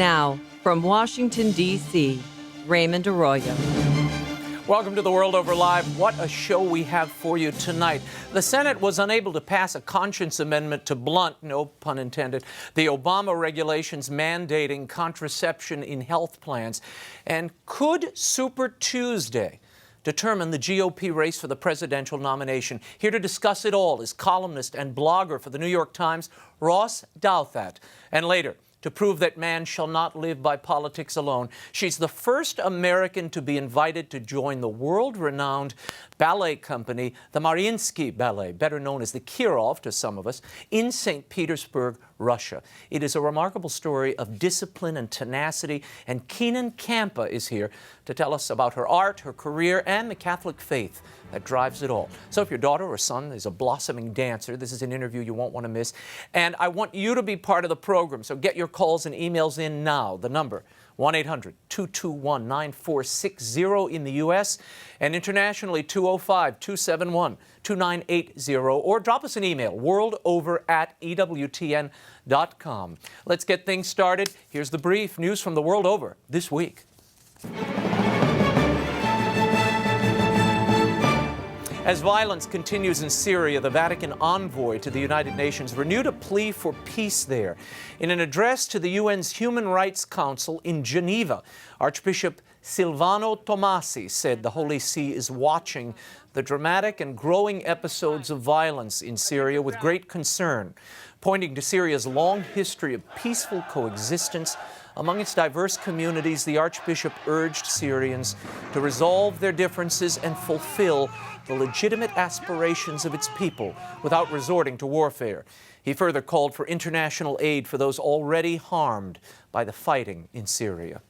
Now, from Washington, D.C., Raymond Arroyo. Welcome to The World Over Live. What a show we have for you tonight. The Senate was unable to pass a conscience amendment to blunt, no pun intended, the Obama regulations mandating contraception in health plans. And could Super Tuesday determine the GOP race for the presidential nomination? Here to discuss it all is columnist and blogger for the New York Times, Ross Douthat. And later, to prove that man shall not live by politics alone, she's the first American to be invited to join the world-renowned ballet company, the Mariinsky Ballet, better known as the Kirov to some of us, in St. Petersburg, Russia. It is a remarkable story of discipline and tenacity, and Kenan Campa is here to tell us about her art, her career, and the Catholic faith that drives it all. So if your daughter or son is a blossoming dancer, this is an interview you won't want to miss. And I want you to be part of the program, so get your calls and emails in now. The number, 1-800-221-9460 in the U.S. and internationally 205-271-2980, or drop us an email, worldover@ewtn.com. Let's get things started. Here's the brief news from the world over this week. As violence continues in Syria, the Vatican envoy to the United Nations renewed a plea for peace there. In an address to the UN's Human Rights Council in Geneva, Archbishop Silvano Tomasi said the Holy See is watching the dramatic and growing episodes of violence in Syria with great concern, pointing to Syria's long history of peaceful coexistence. Among its diverse communities, the Archbishop urged Syrians to resolve their differences and fulfill the legitimate aspirations of its people without resorting to warfare. He further called for international aid for those already harmed by the fighting in Syria.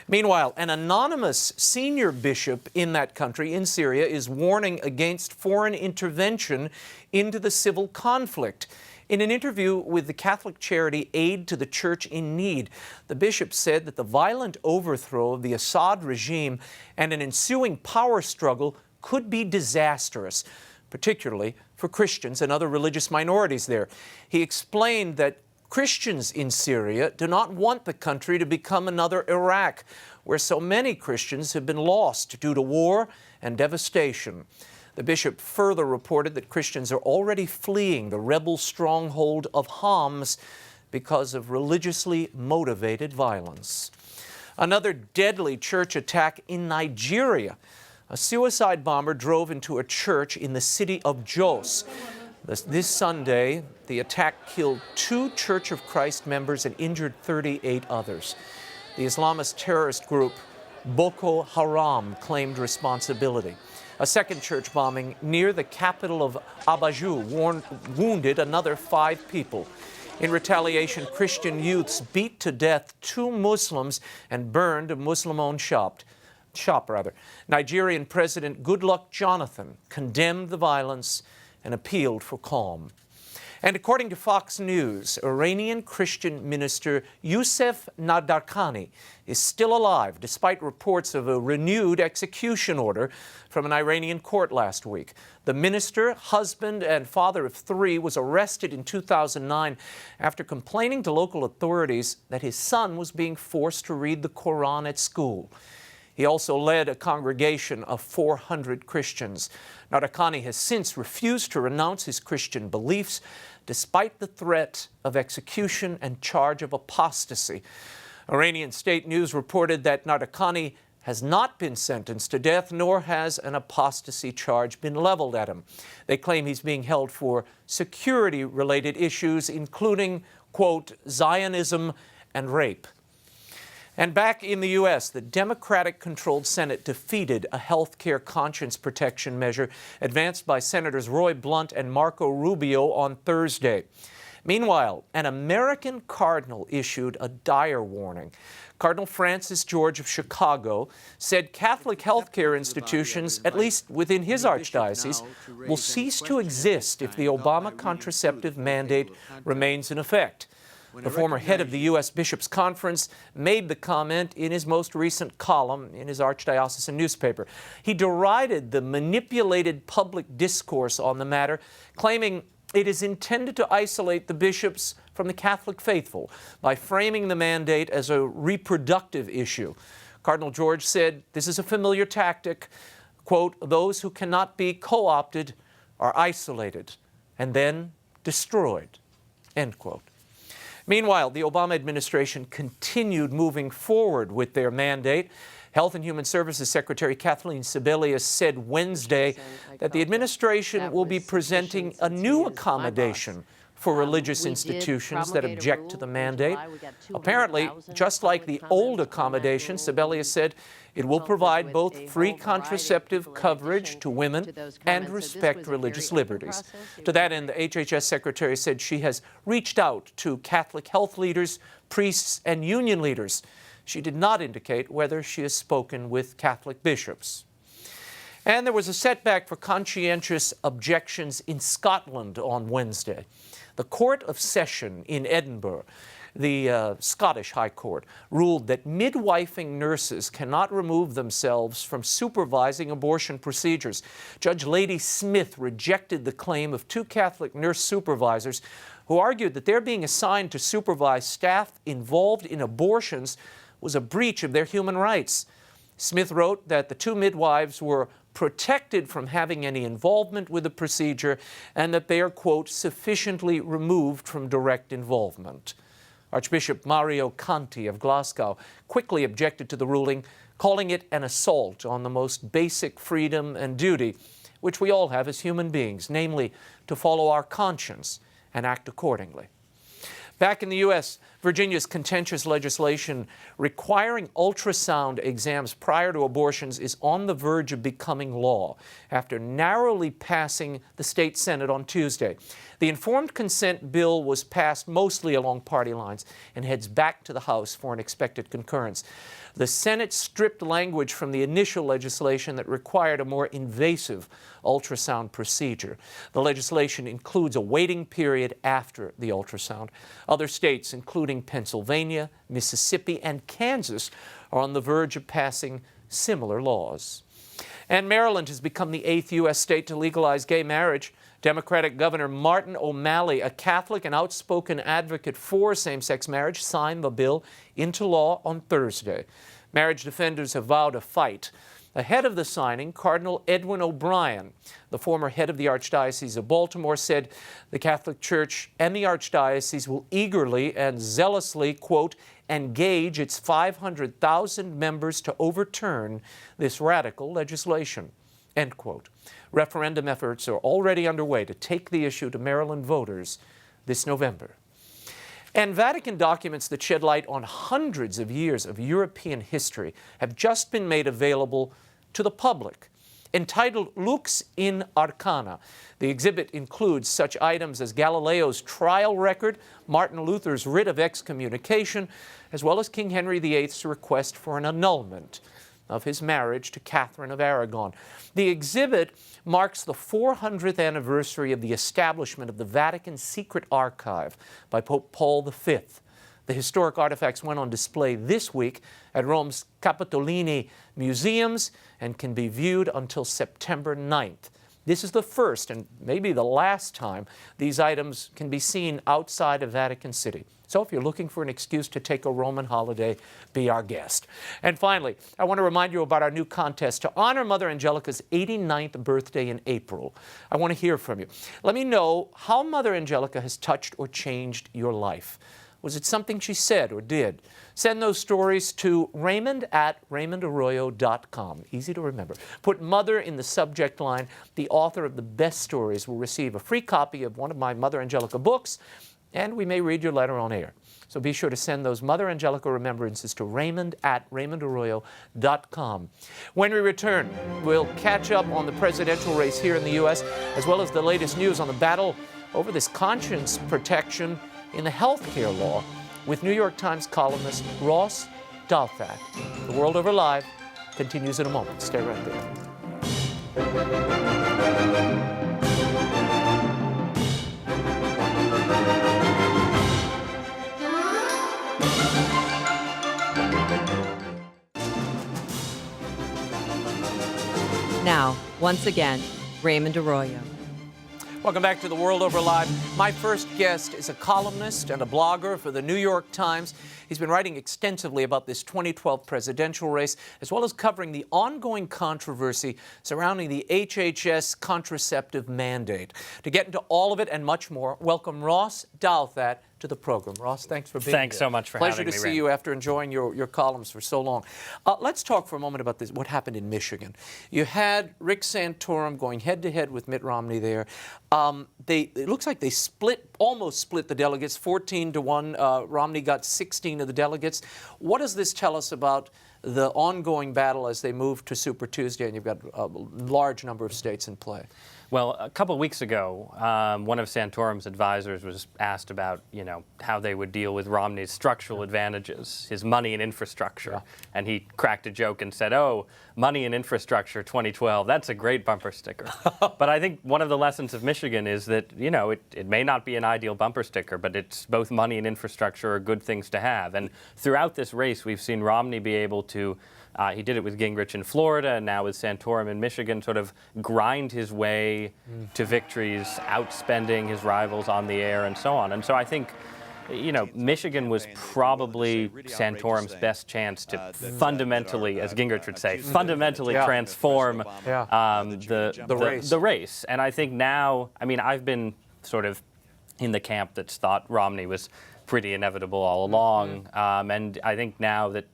Meanwhile, an anonymous senior bishop in that country, in Syria, is warning against foreign intervention into the civil conflict. In an interview with the Catholic charity Aid to the Church in Need, the bishop said that the violent overthrow of the Assad regime and an ensuing power struggle could be disastrous, particularly for Christians and other religious minorities there. He explained that Christians in Syria do not want the country to become another Iraq, where so many Christians have been lost due to war and devastation. The bishop further reported that Christians are already fleeing the rebel stronghold of Homs because of religiously motivated violence. Another deadly church attack in Nigeria. A suicide bomber drove into a church in the city of Jos. This Sunday, the attack killed 2 Church of Christ members and injured 38 others. The Islamist terrorist group Boko Haram claimed responsibility. A second church bombing near the capital of Abaju wounded another 5 people. In retaliation, Christian youths beat to death 2 Muslims and burned a Muslim-owned shop. Nigerian President Goodluck Jonathan condemned the violence and appealed for calm. And according to Fox News, Iranian Christian minister Youssef Nadarkhani is still alive despite reports of a renewed execution order from an Iranian court last week. The minister, husband and father of 3, was arrested in 2009 after complaining to local authorities that his son was being forced to read the Quran at school. He also led a congregation of 400 Christians. Nadarkhani has since refused to renounce his Christian beliefs, despite the threat of execution and charge of apostasy. Iranian state news reported that Nadarkhani has not been sentenced to death, nor has an apostasy charge been leveled at him. They claim he's being held for security-related issues, including, quote, Zionism and rape. And back in the U.S., the Democratic-controlled Senate defeated a health care conscience protection measure advanced by Senators Roy Blunt and Marco Rubio on Thursday. Meanwhile, an American cardinal issued a dire warning. Cardinal Francis George of Chicago said Catholic health care institutions, at least within his archdiocese, will cease to exist if the Obama contraceptive mandate remains in effect. The former head of the U.S. Bishops' Conference made the comment in his most recent column in his archdiocesan newspaper. He derided the manipulated public discourse on the matter, claiming it is intended to isolate the bishops from the Catholic faithful by framing the mandate as a reproductive issue. Cardinal George said this is a familiar tactic. Quote, those who cannot be co-opted are isolated and then destroyed, end quote. Meanwhile, the Obama administration continued moving forward with their mandate. Health and Human Services Secretary Kathleen Sebelius said Wednesday that the administration will be presenting a new accommodation for religious institutions that object to the mandate. Apparently, just like the old accommodation, Sebelius said it will provide both free contraceptive coverage to women and respect religious liberties. To that end, the HHS secretary said she has reached out to Catholic health leaders, priests, and union leaders. She did not indicate whether she has spoken with Catholic bishops. And there was a setback for conscientious objections in Scotland on Wednesday. The Court of Session in Edinburgh, the Scottish High Court, ruled that midwifing nurses cannot remove themselves from supervising abortion procedures. Judge Lady Smith rejected the claim of two Catholic nurse supervisors who argued that their being assigned to supervise staff involved in abortions was a breach of their human rights. Smith wrote that the two midwives were protected from having any involvement with the procedure and that they are, quote, sufficiently removed from direct involvement. Archbishop Mario Conti of Glasgow quickly objected to the ruling, calling it an assault on the most basic freedom and duty which we all have as human beings, namely to follow our conscience and act accordingly. Back in the U.S., Virginia's contentious legislation requiring ultrasound exams prior to abortions is on the verge of becoming law after narrowly passing the state Senate on Tuesday. The informed consent bill was passed mostly along party lines and heads back to the House for an expected concurrence. The Senate stripped language from the initial legislation that required a more invasive ultrasound procedure. The legislation includes a waiting period after the ultrasound. Other states, including Pennsylvania, Mississippi, and Kansas, are on the verge of passing similar laws. And Maryland has become the 8th U.S. state to legalize gay marriage. Democratic Governor Martin O'Malley, a Catholic and outspoken advocate for same-sex marriage, signed the bill into law on Thursday. Marriage defenders have vowed a fight. Ahead of the signing, Cardinal Edwin O'Brien, the former head of the Archdiocese of Baltimore, said the Catholic Church and the Archdiocese will eagerly and zealously, quote, engage its 500,000 members to overturn this radical legislation, end quote. Referendum efforts are already underway to take the issue to Maryland voters this November. And Vatican documents that shed light on hundreds of years of European history have just been made available to the public. Entitled Lux in Arcana, the exhibit includes such items as Galileo's trial record, Martin Luther's writ of excommunication, as well as King Henry VIII's request for an annulment of his marriage to Catherine of Aragon. The exhibit marks the 400th anniversary of the establishment of the Vatican Secret Archive by Pope Paul V. The historic artifacts went on display this week at Rome's Capitolini museums and can be viewed until September 9th. This is the first and maybe the last time these items can be seen outside of Vatican City. So if you're looking for an excuse to take a Roman holiday, be our guest. And finally, I want to remind you about our new contest to honor Mother Angelica's 89th birthday in April. I want to hear from you. Let me know how Mother Angelica has touched or changed your life. Was it something she said or did? Send those stories to Raymond at RaymondArroyo.com. Easy to remember. Put Mother in the subject line. The author of the best stories will receive a free copy of one of my Mother Angelica books, and we may read your letter on air. So be sure to send those Mother Angelica remembrances to Raymond at RaymondArroyo.com. When we return, we'll catch up on the presidential race here in the U.S., as well as the latest news on the battle over this conscience protection in the healthcare law with New York Times columnist Ross Douthat. The World Over Live continues in a moment. Stay right there. Now, once again, Raymond Arroyo. Welcome back to The World Over Live. My first guest is a columnist and a blogger for the New York Times. He's been writing extensively about this 2012 presidential race, as well as covering the ongoing controversy surrounding the HHS contraceptive mandate. To get into all of it and much more, welcome Ross Douthat to the program. Ross, thanks for being here. Thanks so much for having me, Pleasure to see Raymond. you after enjoying your columns for so long. Let's talk for a moment about this. What happened in Michigan? You had Rick Santorum going head-to-head with Mitt Romney there. It looks like they almost split the delegates, 14-1. Romney got 16 of the delegates. What does this tell us about the ongoing battle as they move to Super Tuesday, and you've got a large number of states in play? Well, a couple of weeks ago, one of Santorum's advisors was asked about, how they would deal with Romney's structural advantages, his money and infrastructure. Yeah. And he cracked a joke and said, "Oh, money and infrastructure 2012, that's a great bumper sticker." But I think one of the lessons of Michigan is that, it may not be an ideal bumper sticker, but it's both money and infrastructure are good things to have. And throughout this race, we've seen Romney be able to he did it with Gingrich in Florida, and now with Santorum in Michigan, sort of grind his way to victories, outspending his rivals on the air and so on. And so I think, Michigan was probably Santorum's best chance to fundamentally, as Gingrich would say, fundamentally transform the race. And I think now, I've been sort of in the camp that's thought Romney was pretty inevitable all along. And I think now that,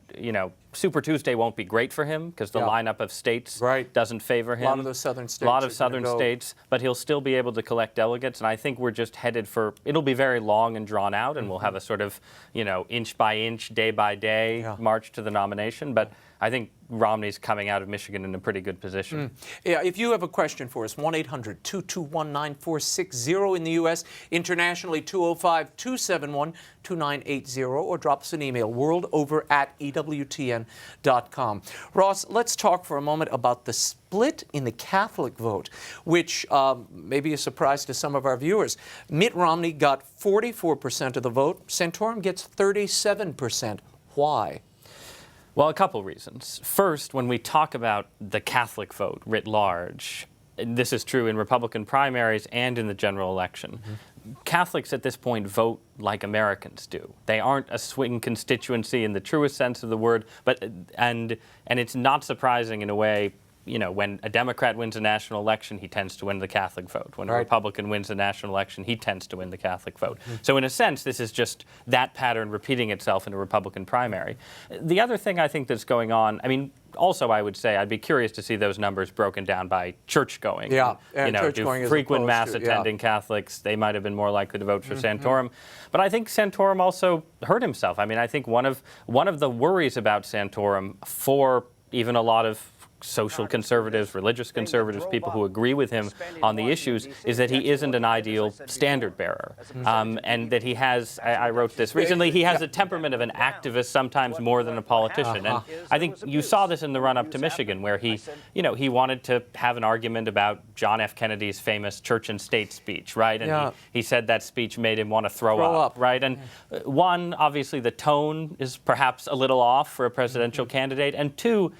Super Tuesday won't be great for him because the lineup of states doesn't favor him. A lot of those southern states. A lot of southern states, but he'll still be able to collect delegates. And I think we're just headed for, it'll be very long and drawn out, and we'll have a sort of, inch by inch, day by day march to the nomination. But I think Romney's coming out of Michigan in a pretty good position. Yeah, if you have a question for us, 1-800-221-9460 in the U.S., internationally 205-271-2980, or drop us an email, worldover@ewtn.com. Ross, let's talk for a moment about the split in the Catholic vote, which may be a surprise to some of our viewers. Mitt Romney got 44% of the vote. Santorum gets 37%. Why? Well, a couple reasons. First, when we talk about the Catholic vote writ large, this is true in Republican primaries and in the general election, Catholics at this point vote like Americans do. They aren't a swing constituency in the truest sense of the word, and it's not surprising in a way. When a Democrat wins a national election, he tends to win the Catholic vote. When a Republican wins a national election, he tends to win the Catholic vote. So in a sense, this is just that pattern repeating itself in a Republican primary. The other thing I think that's going on, also I would say I'd be curious to see those numbers broken down by church-going. Yeah, church-going do frequent mass-attending to, Catholics, they might have been more likely to vote for Santorum. But I think Santorum also hurt himself. I think one of the worries about Santorum for even a lot of social conservatives, religious conservatives, people who agree with him on the issues, is that he isn't an ideal standard bearer. And that he has, I wrote this recently, he has the temperament of an activist sometimes more than a politician. And I think you saw this in the run-up to Michigan, where he wanted to have an argument about John F. Kennedy's famous church and state speech, right? And he said that speech made him want to throw up, right? And one, obviously the tone is perhaps a little off for a presidential candidate, and two,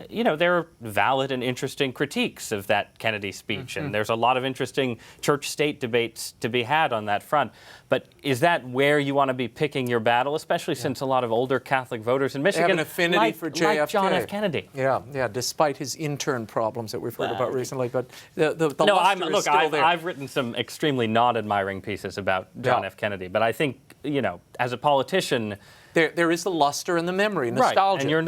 there are valid and interesting critiques of that Kennedy speech, and there's a lot of interesting church-state debates to be had on that front. But is that where you want to be picking your battle, especially since a lot of older Catholic voters in Michigan have an affinity for JFK. Like John F. Kennedy? Yeah, despite his intern problems that we've heard about recently. But the luster is still there. I've written some extremely non-admiring pieces about John F. Kennedy, but I think, as a politician, there is the luster and the memory, nostalgia. And you're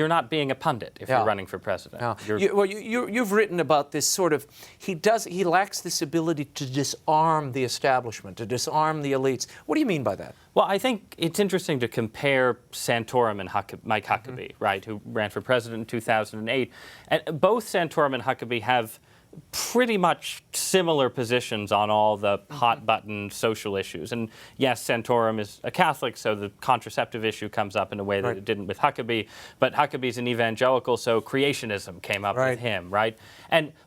not being a pundit if you're running for president. You've written about this sort of, he lacks this ability to disarm the establishment, to disarm the elites. What do you mean by that? Well, I think it's interesting to compare Santorum and Mike Huckabee, right, who ran for president in 2008. And both Santorum and Huckabee have pretty much similar positions on all the hot-button social issues. And yes, Santorum is a Catholic, so the contraceptive issue comes up in a way that it didn't with Huckabee. But Huckabee's an evangelical, so creationism came up with him, right?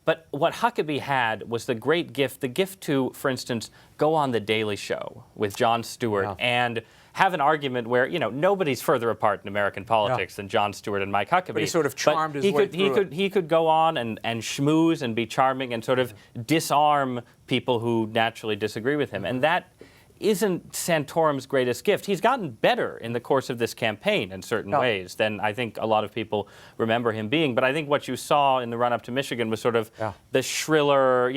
But what Huckabee had was the great gift, to, for instance, go on The Daily Show with Jon Stewart and have an argument where, nobody's further apart in American politics than Jon Stewart and Mike Huckabee. But he sort of charmed his way through it. He could go on and schmooze and be charming and sort of disarm people who naturally disagree with him. And that isn't Santorum's greatest gift. He's gotten better in the course of this campaign in certain ways than I think a lot of people remember him being. But I think what you saw in the run-up to Michigan was sort of the shriller,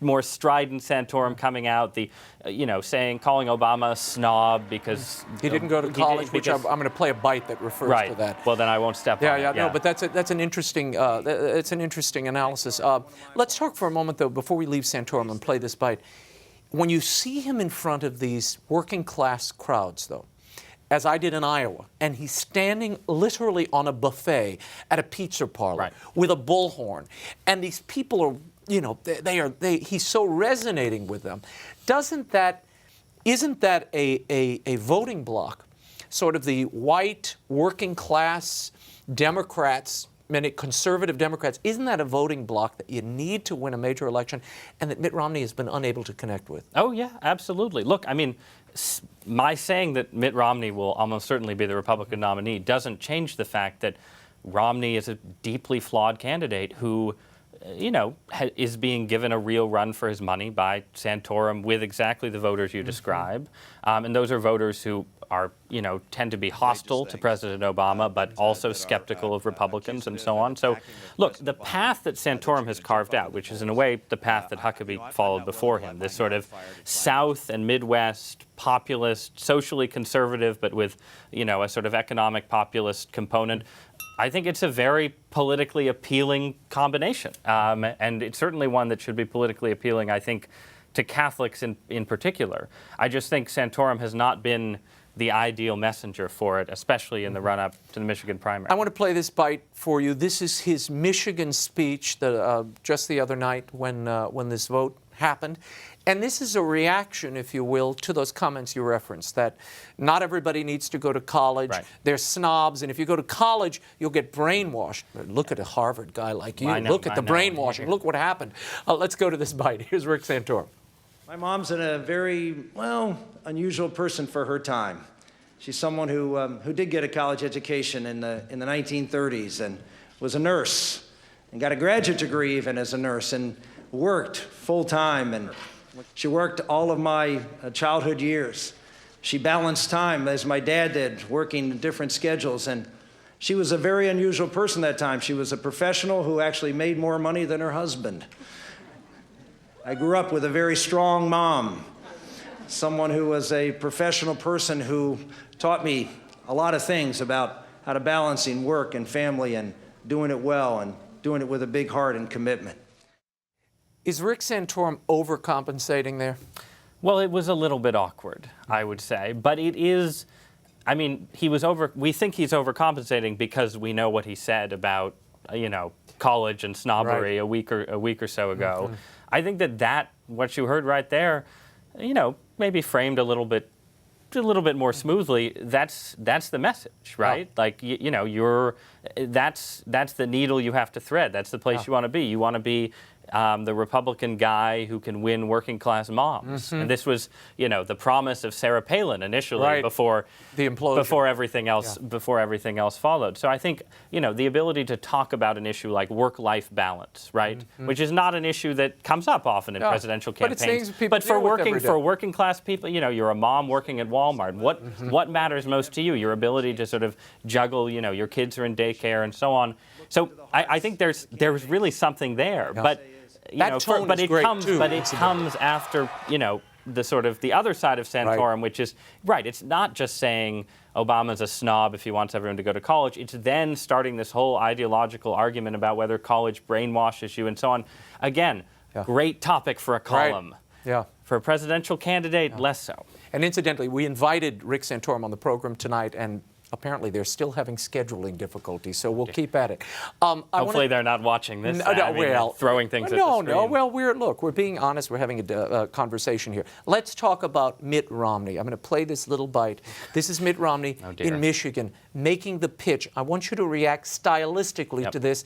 more strident Santorum coming out, the, calling Obama a snob because he didn't go to college, which I'm going to play a bite that refers to that. Well, then I won't step on it. No, but that's an interesting analysis. Let's talk for a moment, though, before we leave Santorum and play this bite. When you see him in front of these working class crowds, though, as I did in Iowa, and he's standing literally on a buffet at a pizza parlor with a bullhorn, and these people are, he's so resonating with them. Isn't that a voting bloc, sort of the white working class Democrats, many conservative Democrats, isn't that a voting bloc that you need to win a major election and that Mitt Romney has been unable to connect with? Oh, yeah, absolutely. Look, I mean, my saying that Mitt Romney will almost certainly be the Republican nominee doesn't change the fact that Romney is a deeply flawed candidate who, is being given a real run for his money by Santorum with exactly the voters you describe. And those are voters who are, tend to be hostile to President Obama, but also skeptical of Republicans and so on. So, look, the path that Santorum has carved out, which is in a way the path that Huckabee followed before him, this sort of South and Midwest populist, socially conservative, but with, a sort of economic populist component, I think it's a very politically appealing combination. And it's certainly one that should be politically appealing, I think, to Catholics in particular. I just think Santorum has not been the ideal messenger for it, especially in the run-up to the Michigan primary. I want to play this bite for you. This is his Michigan speech just the other night when this vote happened. And this is a reaction, if you will, to those comments you referenced, that not everybody needs to go to college. They're snobs, and if you go to college, you'll get brainwashed. Look at a Harvard guy like you. Look at the brainwashing. Look what happened. Let's go to this bite. Here's Rick Santorum. My mom's a very, unusual person for her time. She's someone who did get a college education in the 1930s and was a nurse and got a graduate degree even as a nurse and worked full-time. And she worked all of my childhood years. She balanced time as my dad did, working different schedules. And she was a very unusual person that time. She was a professional who actually made more money than her husband. I grew up with a very strong mom, someone who was a professional person who taught me a lot of things about how to balancing work and family and doing it well and doing it with a big heart and commitment. Is Rick Santorum overcompensating there? Well, it was a little bit awkward, I would say. But it is, we think he's overcompensating because we know what he said about, college and snobbery a week or so ago. I think that what you heard right there, maybe framed a little bit more smoothly. That's the message, right? Like that's the needle you have to thread. That's the place you want to be. You want to be the Republican guy who can win working class moms. And this was, the promise of Sarah Palin initially before the implosion, before everything else followed. So I think, the ability to talk about an issue like work-life balance, right, which is not an issue that comes up often in presidential campaigns. But for working class people, you're a mom working at Walmart. What matters most to you? Your ability to sort of juggle, your kids are in daycare and so on. So I think there's really something there, but. It comes after, the sort of the other side of Santorum, which is, it's not just saying Obama's a snob if he wants everyone to go to college. It's then starting this whole ideological argument about whether college brainwashes you and so on. Again, great topic for a column. For a presidential candidate, less so. And incidentally, we invited Rick Santorum on the program tonight, and apparently they're still having scheduling difficulties, so we'll keep at it. Hopefully they're not watching this. Throwing things at the screen. No. Well, we're being honest. We're having a conversation here. Let's talk about Mitt Romney. I'm going to play this little bite. This is Mitt Romney in Michigan making the pitch. I want you to react stylistically to this.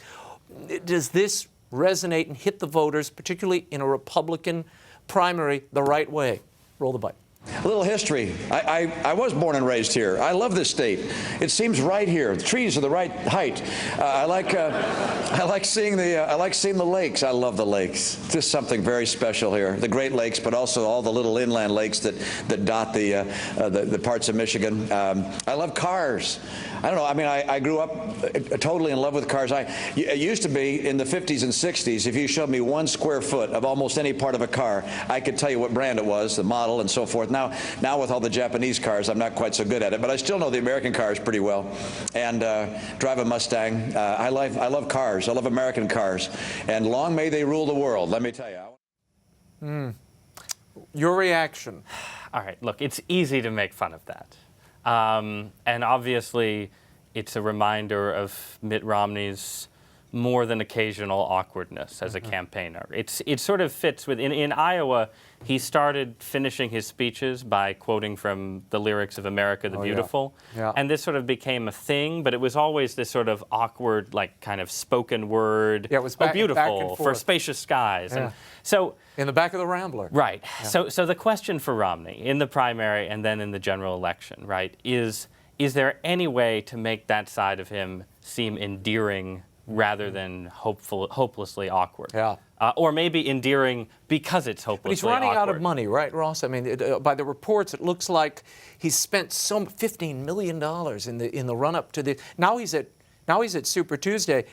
Does this resonate and hit the voters, particularly in a Republican primary, the right way? Roll the bite. A little history. I was born and raised here. I love this state. It seems right here. The trees are the right height. I like seeing the lakes. I love the lakes. Just something very special here. The Great Lakes, but also all the little inland lakes that dot the parts of Michigan. I love cars. I don't know. I mean, I grew up totally in love with cars. It used to be in the 50s and 60s, if you showed me 1 square foot of almost any part of a car, I could tell you what brand it was, the model, and so forth. Now with all the Japanese cars, I'm not quite so good at it, but I still know the American cars pretty well. And drive a Mustang. I love cars. I love American cars. And long may they rule the world, let me tell you. Your reaction? All right, look, it's easy to make fun of that. And obviously, it's a reminder of Mitt Romney's more than occasional awkwardness as a campaigner. It sort of fits with, in Iowa, he started finishing his speeches by quoting from the lyrics of America the Beautiful. Yeah. And this sort of became a thing, but it was always this sort of awkward, like kind of spoken word, Yeah, it was back and beautiful, for forth. spacious skies. Yeah. And so, In the back of the Rambler. right. Yeah. So the question for Romney in the primary and then in the general election, right, is there any way to make that side of him seem endearing rather than hopelessly awkward? Yeah. Or maybe endearing because it's hopelessly But he's running out of awkward. money, right, Ross? I mean, by the reports, it looks like he's spent $15 million in the run-up to the. Now he's at Super Tuesday.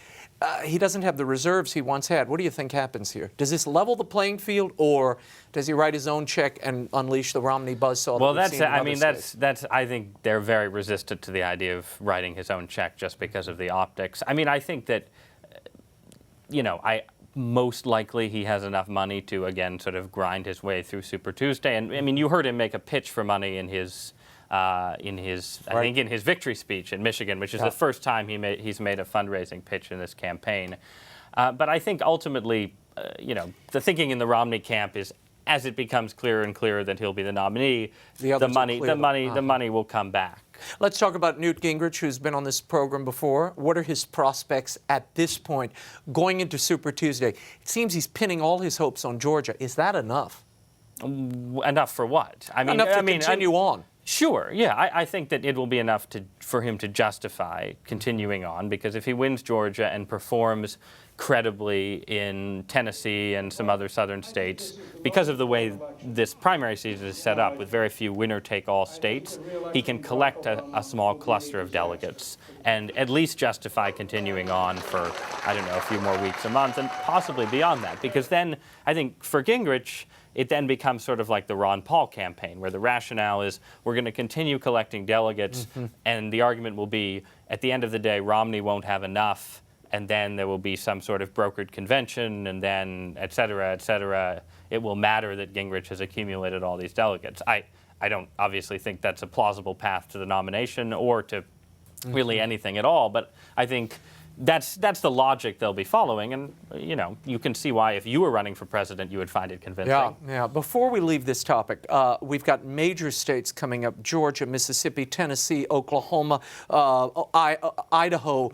He doesn't have the reserves he once had. What do you think happens here? Does this level the playing field, or does he write his own check and unleash the Romney buzzsaw? Well, that we've seen in other states? that's. I think they're very resistant to the idea of writing his own check just because of the optics. I mean, I think that, most likely he has enough money to again sort of grind his way through Super Tuesday. And I mean, you heard him make a pitch for money in his I think in his victory speech in Michigan, which is the first time he's made a fundraising pitch in this campaign. But I think ultimately, the thinking in the Romney camp is, as it becomes clearer and clearer that he'll be the nominee, the money will come back. Let's talk about Newt Gingrich, who's been on this program before. What are his prospects at this point going into Super Tuesday? It seems he's pinning all his hopes on Georgia. Is that enough? Enough for what? I mean, enough to continue on. Sure, yeah. I think that it will be enough for him to justify continuing on, because if he wins Georgia and performs credibly in Tennessee and some other southern states, because of the way this primary season is set up with very few winner-take-all states, he can collect a small cluster of delegates and at least justify continuing on for, I don't know, a few more weeks, a month, and possibly beyond that. Because then, I think, for Gingrich, it then becomes sort of like the Ron Paul campaign, where the rationale is we're going to continue collecting delegates, and the argument will be, at the end of the day, Romney won't have enough, and then there will be some sort of brokered convention, and then et cetera, it will matter that Gingrich has accumulated all these delegates. I don't obviously think that's a plausible path to the nomination or to really anything at all, but I think that's the logic they'll be following, and you can see why if you were running for president you would find it convincing. Yeah. Before we leave this topic, we've got major states coming up: Georgia, Mississippi, Tennessee, Oklahoma, Idaho,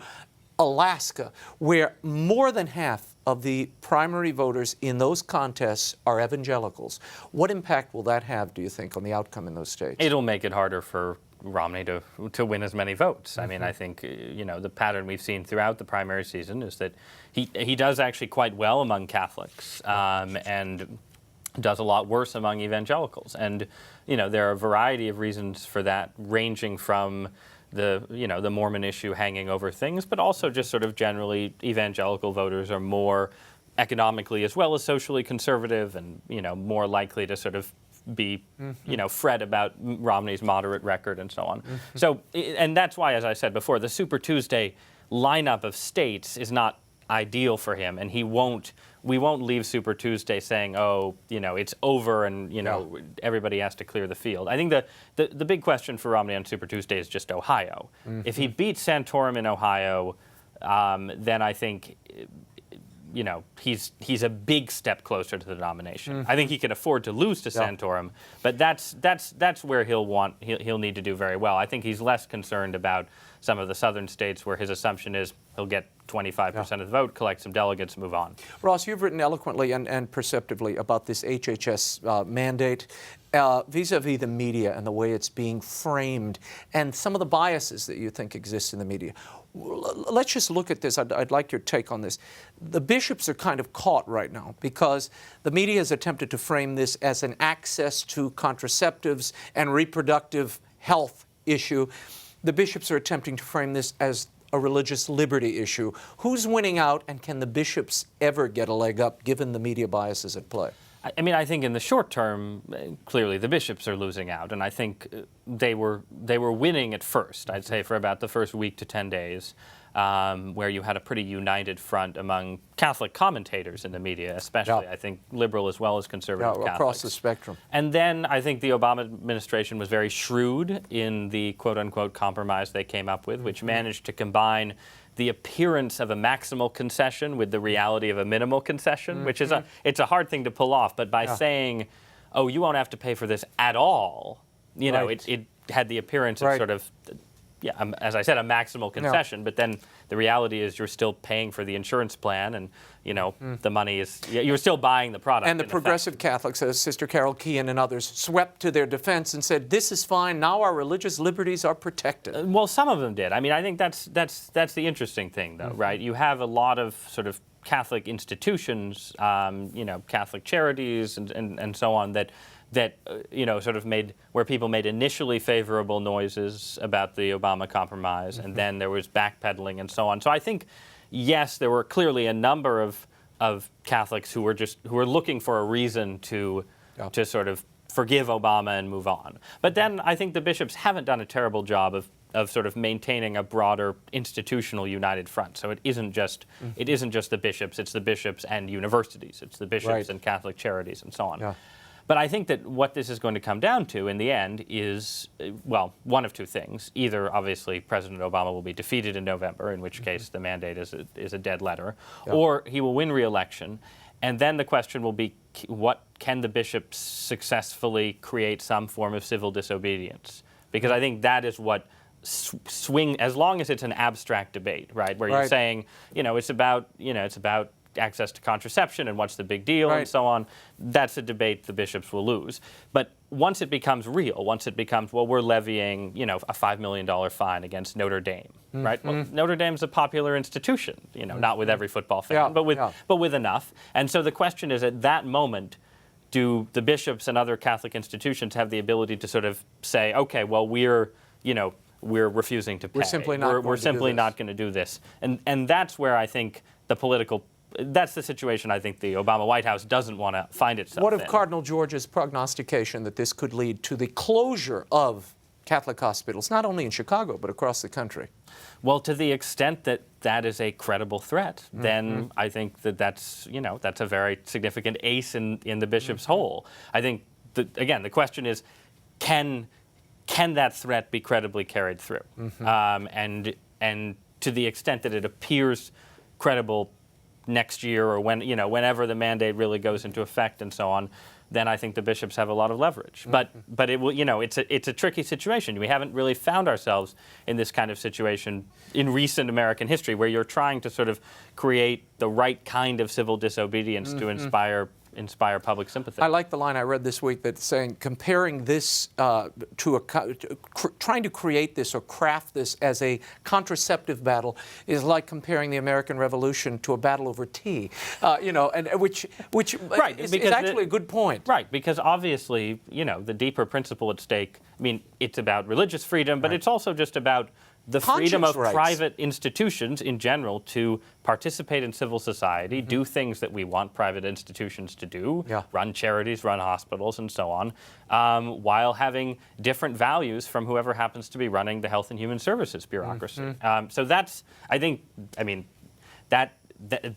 Alaska, where more than half of the primary voters in those contests are evangelicals. What impact will that have, do you think, on the outcome in those states? It'll make it harder for Romney to win as many votes. I mean, I think the pattern we've seen throughout the primary season is that he does actually quite well among Catholics and does a lot worse among evangelicals. And there are a variety of reasons for that, ranging from the Mormon issue hanging over things, but also just sort of generally evangelical voters are more economically as well as socially conservative, and more likely to sort of be fret about Romney's moderate record and so on. So, and that's why, as I said before, the Super Tuesday lineup of states is not ideal for him, and we won't leave Super Tuesday saying, oh, it's over and everybody has to clear the field. I think the big question for Romney on Super Tuesday is just Ohio. If he beats Santorum in Ohio, then I think he's a big step closer to the nomination. I think he can afford to lose to Santorum, but that's where he'll need to do very well. I think he's less concerned about some of the southern states where his assumption is he'll get 25% of the vote, collect some delegates, move on. Ross, you've written eloquently and perceptively about this HHS mandate vis-a-vis the media and the way it's being framed and some of the biases that you think exist in the media. Let's just look at this. I'd like your take on this. The bishops are kind of caught right now because the media has attempted to frame this as an access to contraceptives and reproductive health issue. The bishops are attempting to frame this as a religious liberty issue. Who's winning out, and can the bishops ever get a leg up given the media biases at play? I mean, I think in the short term, clearly the bishops are losing out, and I think they were winning at first. I'd say for about the first week to 10 days, where you had a pretty united front among Catholic commentators in the media, especially. I think liberal as well as conservative Catholics. Across the spectrum. And then I think the Obama administration was very shrewd in the quote-unquote compromise they came up with, which managed to combine the appearance of a maximal concession with the reality of a minimal concession, which is it's a hard thing to pull off. But by saying, oh, you won't have to pay for this at all, you know, it had the appearance of sort of, as I said, a maximal concession. But then the reality is you're still paying for the insurance plan, and you know the money is you're still buying the product. And the progressive Catholics, as Sister Carol Kean and others, swept to their defense and said, "This is fine. Now our religious liberties are protected." Well, some of them did. I mean, I think that's the interesting thing, though, right? You have a lot of sort of Catholic institutions, you know, Catholic charities and so on that you know, sort of where people made initially favorable noises about the Obama compromise, and then there was backpedaling and so on. So I think, yes, there were clearly a number of Catholics who were looking for a reason to sort of forgive Obama and move on. But then I think the bishops haven't done a terrible job of sort of maintaining a broader institutional united front. So it isn't just the bishops, it's the bishops and universities, it's the bishops and Catholic charities and so on. Yeah. But I think that what this is going to come down to in the end is, well, one of two things. Either, obviously, President Obama will be defeated in November, in which case the mandate is a dead letter, or he will win re-election. And then the question will be, what can the bishops successfully create some form of civil disobedience? Because I think that is what as long as it's an abstract debate, right, where you're saying, you know, it's about access to contraception and what's the big deal and so on, that's a debate the bishops will lose. But once it becomes real, once it becomes, well, we're levying, you know, a $5 million fine against Notre Dame, right? Well, Notre Dame's a popular institution, you know, not with every football fan, but with enough. And so the question is, at that moment, do the bishops and other Catholic institutions have the ability to sort of say, okay, well, we're refusing to pay. We're simply not going to do this. And that's where I think that's the situation I think the Obama White House doesn't want to find itself in. What of Cardinal George's prognostication that this could lead to the closure of Catholic hospitals, not only in Chicago, but across the country? Well, to the extent that that is a credible threat, then I think that's a very significant ace in the bishop's hole. I think, again, the question is, can that threat be credibly carried through? And to the extent that it appears credible next year or whenever the mandate really goes into effect and so on, then I think the bishops have a lot of leverage. But it will, it's a tricky situation. We haven't really found ourselves in this kind of situation in recent American history, where you're trying to sort of create the right kind of civil disobedience to inspire public sympathy. I like the line I read this week that's saying, comparing this trying to create this or craft this as a contraceptive battle is like comparing the American Revolution to a battle over tea, and which is actually a good point. Right, because obviously, the deeper principle at stake, I mean, it's about religious freedom, but it's also just about the freedom of private institutions in general to participate in civil society, do things that we want private institutions to do, run charities, run hospitals, and so on, while having different values from whoever happens to be running the Health and Human Services bureaucracy. So that's, that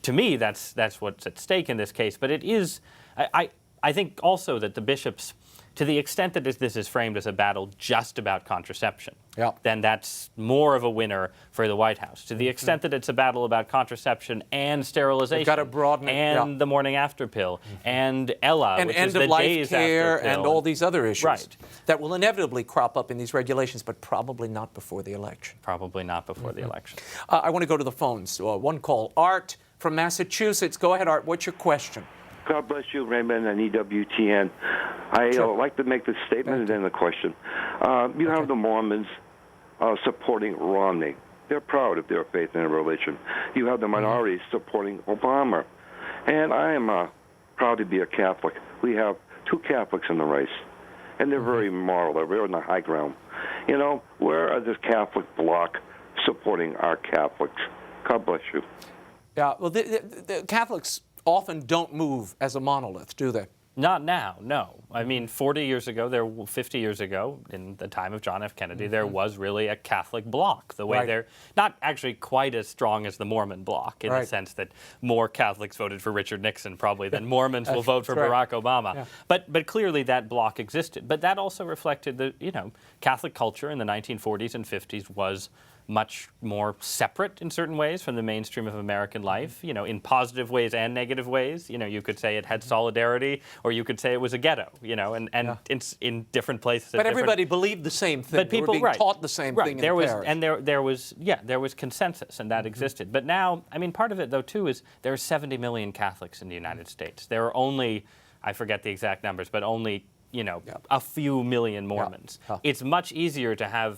to me, that's what's at stake in this case. But it is, I think also that the bishops, to the extent that this is framed as a battle just about contraception, Yeah. then that's more of a winner for the White House. To the extent that it's a battle about contraception and sterilization, gotta broaden it, and yeah. the morning after pill, and Ella, and which is the end-of-life days care after pill, and all these other issues Right. that will inevitably crop up in these regulations, but probably not before the election. Probably not before the election. I want to go to the phones. One call. Art from Massachusetts. Go ahead, Art. What's your question? God bless you, Raymond and EWTN. I Sure. like to make the statement and then the question. You have the Mormons supporting Romney. They're proud of their faith and religion. You have the minorities supporting Obama. And I am proud to be a Catholic. We have 2 Catholics in the race, and they're very moral. They're on the high ground. You know, where are this Catholic bloc supporting our Catholics? God bless you. Yeah, well, the Catholics often don't move as a monolith, do they? Not now, no. I mean, 50 years ago, in the time of John F. Kennedy, there was really a Catholic bloc. The way Right. they're not actually quite as strong as the Mormon bloc, in Right. the sense that more Catholics voted for Richard Nixon probably than Mormons will vote for That's right. Barack Obama. Yeah. But clearly that bloc existed. But that also reflected that, Catholic culture in the 1940s and 50s was much more separate in certain ways from the mainstream of American life, in positive ways and negative ways. You could say it had solidarity, or you could say it was a ghetto, and in different places. But everybody believed the same thing. But people they were being taught the same thing in there the was, parish. and there was consensus, and that existed. But now, I mean, part of it though too is there are 70 million Catholics in the United States. There are only, I forget the exact numbers, but only a few million Mormons. Yeah. It's much easier to have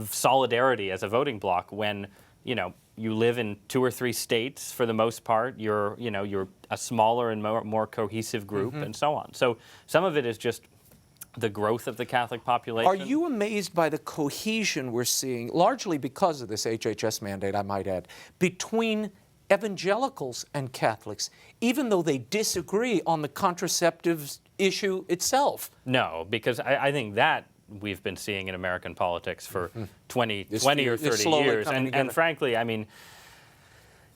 solidarity as a voting bloc when you live in 2 or 3 states for the most part. You're a smaller and more cohesive group, and so on. So some of it is just the growth of the Catholic population. Are you amazed by the cohesion we're seeing, largely because of this HHS mandate, I might add, between evangelicals and Catholics, even though they disagree on the contraceptives issue itself? No, because I think that we've been seeing in American politics for 20 or 30 slowly years. coming together. And frankly, I mean,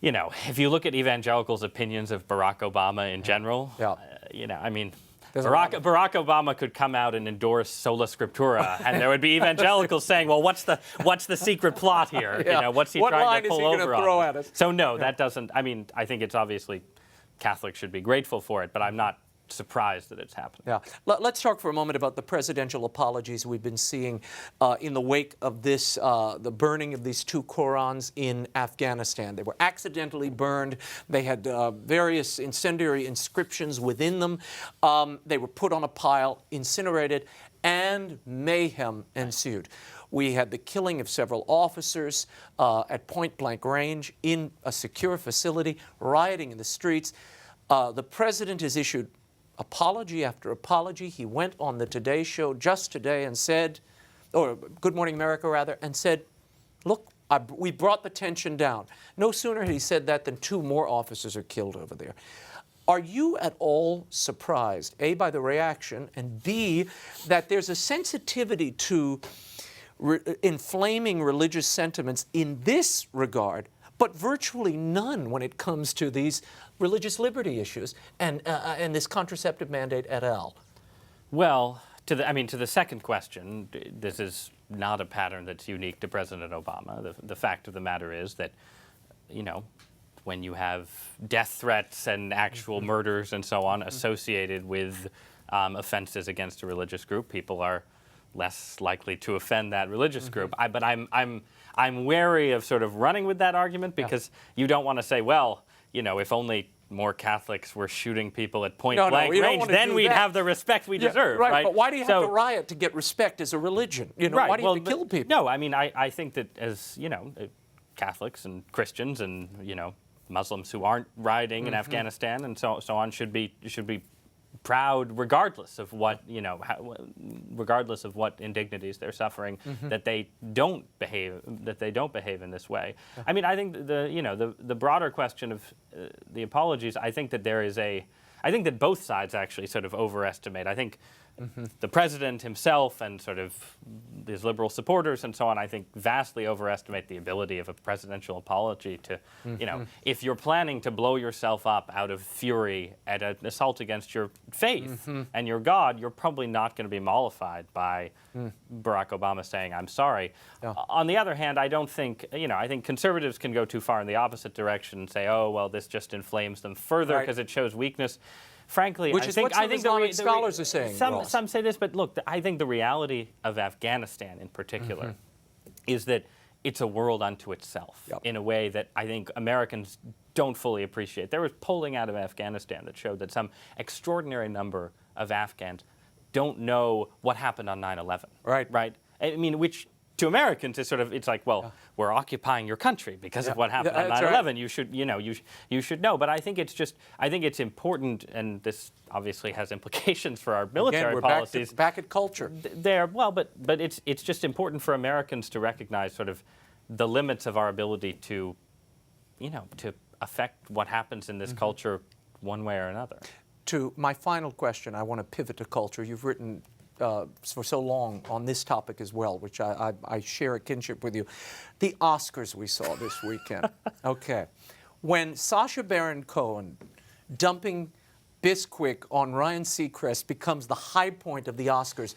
if you look at evangelicals' opinions of Barack Obama in general, I mean, Barack Obama could come out and endorse sola scriptura, and there would be evangelicals saying, "Well, what's the secret plot here? Yeah. What's he What trying line to is he pull gonna over throw on?" at us? So no, that doesn't. I mean, I think it's obviously Catholics should be grateful for it, but I'm not surprised that it's happening. Yeah. Let's talk for a moment about the presidential apologies we've been seeing in the wake of this, the burning of these 2 Qurans in Afghanistan. They were accidentally burned. They had various incendiary inscriptions within them. They were put on a pile, incinerated, and mayhem ensued. We had the killing of several officers at point-blank range in a secure facility, rioting in the streets. The president has issued apology after apology. He went on the Today Show just today and said, or Good Morning America rather, and said, look, we brought the tension down. No sooner had he said that than 2 more officers are killed over there. Are you at all surprised, A, by the reaction, and B, that there's a sensitivity to inflaming religious sentiments in this regard, but virtually none when it comes to these religious liberty issues and this contraceptive mandate et al.? Well, to the second question, this is not a pattern that's unique to President Obama. The fact of the matter is that, when you have death threats and actual murders and so on associated with offenses against a religious group, people are less likely to offend that religious group. But I'm wary of sort of running with that argument because you don't want to say, well, if only more Catholics were shooting people at point-blank range, then we'd have the respect we deserve, right? But why do you have to riot to get respect as a religion? Why do you have to kill people? No, I mean, I think that as, Catholics and Christians and, Muslims who aren't rioting in Afghanistan and so on should be proud, regardless of what regardless of what indignities they're suffering, that they don't behave in this way. I mean, I think the broader question of the apologies. I think that both sides actually sort of overestimate. I think The president himself and sort of his liberal supporters and so on, I think, vastly overestimate the ability of a presidential apology to, if you're planning to blow yourself up out of fury at an assault against your faith and your God, you're probably not going to be mollified by Barack Obama saying, I'm sorry. Yeah. On the other hand, I don't think, I think conservatives can go too far in the opposite direction and say, oh, well, this just inflames them further because it shows weakness. Frankly, Which is what some Islamic scholars are saying, Ross. Some say this, but look, I think the reality of Afghanistan in particular is that it's a world unto itself in a way that I think Americans don't fully appreciate. There was polling out of Afghanistan that showed that some extraordinary number of Afghans don't know what happened on 9/11. Right? I mean, which to Americans is sort of, it's like, well, we're occupying your country because of what happened on 9/11. Right. You should, you should know. But I think it's just, I think it's important, and this obviously has implications for our military we're policies. Back at culture. But it's just important for Americans to recognize sort of the limits of our ability to, to affect what happens in this culture one way or another. To my final question, I want to pivot to culture. You've written for so long on this topic as well, which I share a kinship with you. The Oscars we saw this weekend. Okay. When Sacha Baron Cohen dumping Bisquick on Ryan Seacrest becomes the high point of the Oscars,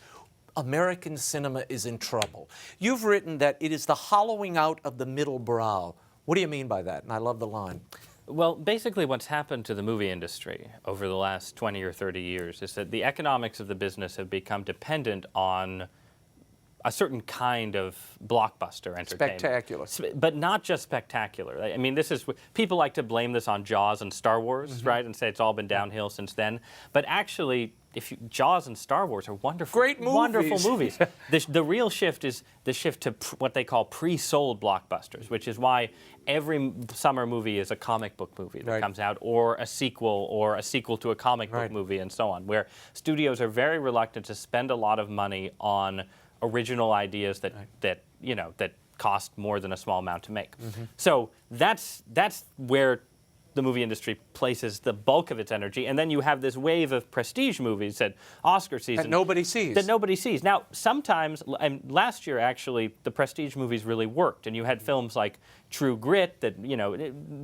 American cinema is in trouble. You've written that it is the hollowing out of the middle brow. What do you mean by that? And I love the line. Well, basically what's happened to the movie industry over the last 20 or 30 years is that the economics of the business have become dependent on a certain kind of blockbuster entertainment. Spectacular. But not just spectacular. I mean, people like to blame this on Jaws and Star Wars, right, and say it's all been downhill since then. But actually, Jaws and Star Wars are wonderful, great movies. Wonderful movies. The real shift is the shift to what they call pre-sold blockbusters, which is why every summer movie is a comic book movie that comes out, or a sequel to a comic book movie, and so on, where studios are very reluctant to spend a lot of money on original ideas that cost more than a small amount to make. So that's where the movie industry places the bulk of its energy, and then you have this wave of prestige movies at Oscar season that nobody sees. Now, sometimes, and last year actually, the prestige movies really worked, and you had films like True Grit that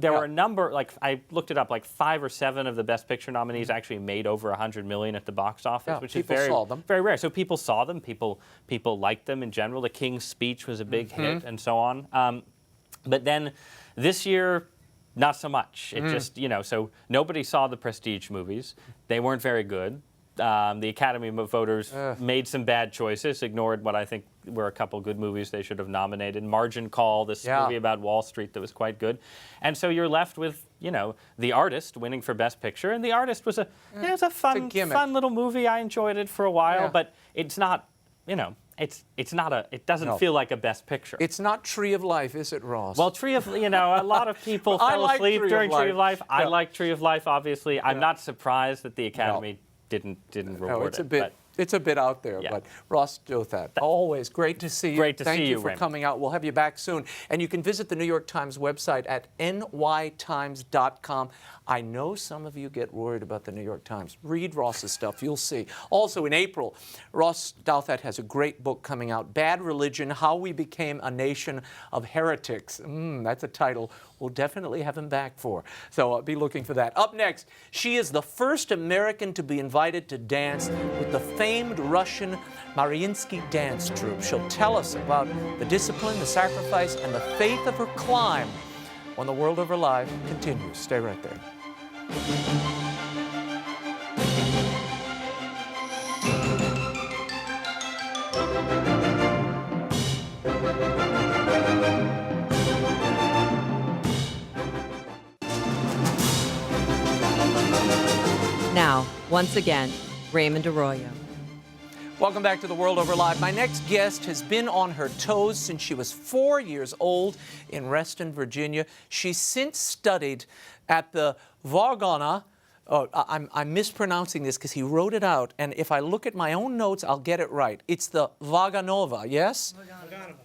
there were a number. Like I looked it up, like 5 or 7 of the Best Picture nominees actually made over $100 million at the box office, which is very rare. So people saw them, people liked them in general. The King's Speech was a big hit, and so on. But then this year, not so much. It just, so nobody saw the prestige movies. They weren't very good. The Academy voters made some bad choices, ignored what I think were a couple good movies they should have nominated. Margin Call, this movie about Wall Street that was quite good. And so you're left with, The Artist winning for Best Picture. And The Artist was it's a fun little movie. I enjoyed it for a while, but it's not, it doesn't feel like a Best Picture. It's not Tree of Life, is it, Ross? Well, Tree of, a lot of people fell asleep during Tree of Life. I like Tree of Life, obviously. I'm not surprised that the Academy didn't reward it. It's a bit out there, but Ross Douthat, always great to see you. Great to see you, Thank you for Raymond. coming out. We'll have you back soon. And you can visit the New York Times website at nytimes.com. I know some of you get worried about the New York Times. Read Ross's stuff, you'll see. Also in April, Ross Douthat has a great book coming out, Bad Religion, How We Became a Nation of Heretics. That's a title we'll definitely have him back for. So I'll be looking for that. Up next, she is the first American to be invited to dance with the famed Russian Mariinsky dance troupe. She'll tell us about the discipline, the sacrifice, and the faith of her climb when The World Over Live continues. Stay right there. Now, once again, Raymond Arroyo. Welcome back to The World Over Live. My next guest has been on her toes since she was 4 years old in Reston, Virginia. She's since studied at the Vargana. Oh, I'm mispronouncing this because he wrote it out, and if I look at my own notes, I'll get it right. It's the Vaganova, yes?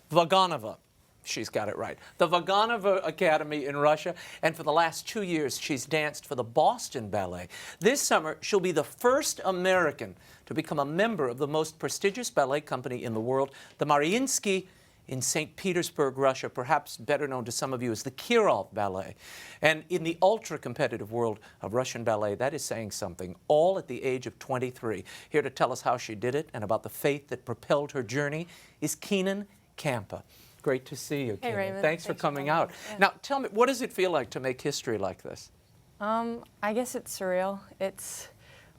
Vaganova. She's got it right. The Vaganova Academy in Russia, and for the last 2 years, she's danced for the Boston Ballet. This summer, she'll be the first American to become a member of the most prestigious ballet company in the world, the Mariinsky in St. Petersburg, Russia, perhaps better known to some of you as the Kirov Ballet. And in the ultra-competitive world of Russian ballet, that is saying something, all at the age of 23. Here to tell us how she did it and about the faith that propelled her journey is Kenan Campa. Great to see you, Kenan. Raymond. Thanks for coming out. Yeah. Now, tell me, what does it feel like to make history like this? I guess it's surreal.